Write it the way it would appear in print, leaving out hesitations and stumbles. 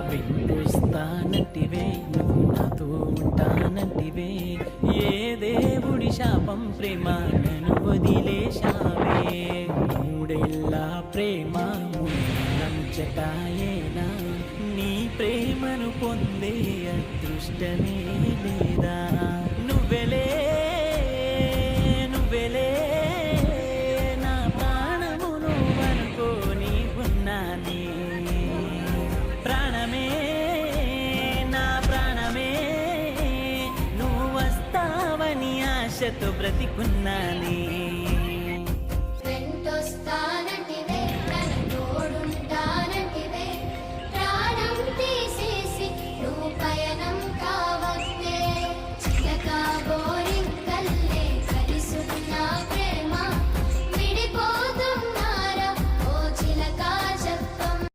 వినిపిస్తానంటివే నువ్వు నాతో ఉంటానంటివే, ఏ దేవుడి శాపం ప్రేమ నన్ను వదిలేశావే. మూడేళ్ళ ప్రేమ ముచ్చటాయేనా, నీ ప్రేమను పొందే అదృష్టమే లేదా. నువ్వెలే నువ్వెలే నా ప్రాణమును అనుకోని ఉన్నానే. ప్రాణమే నా ప్రాణమే నువ్వు వస్తావని ఆశతో బ్రతికున్నానే.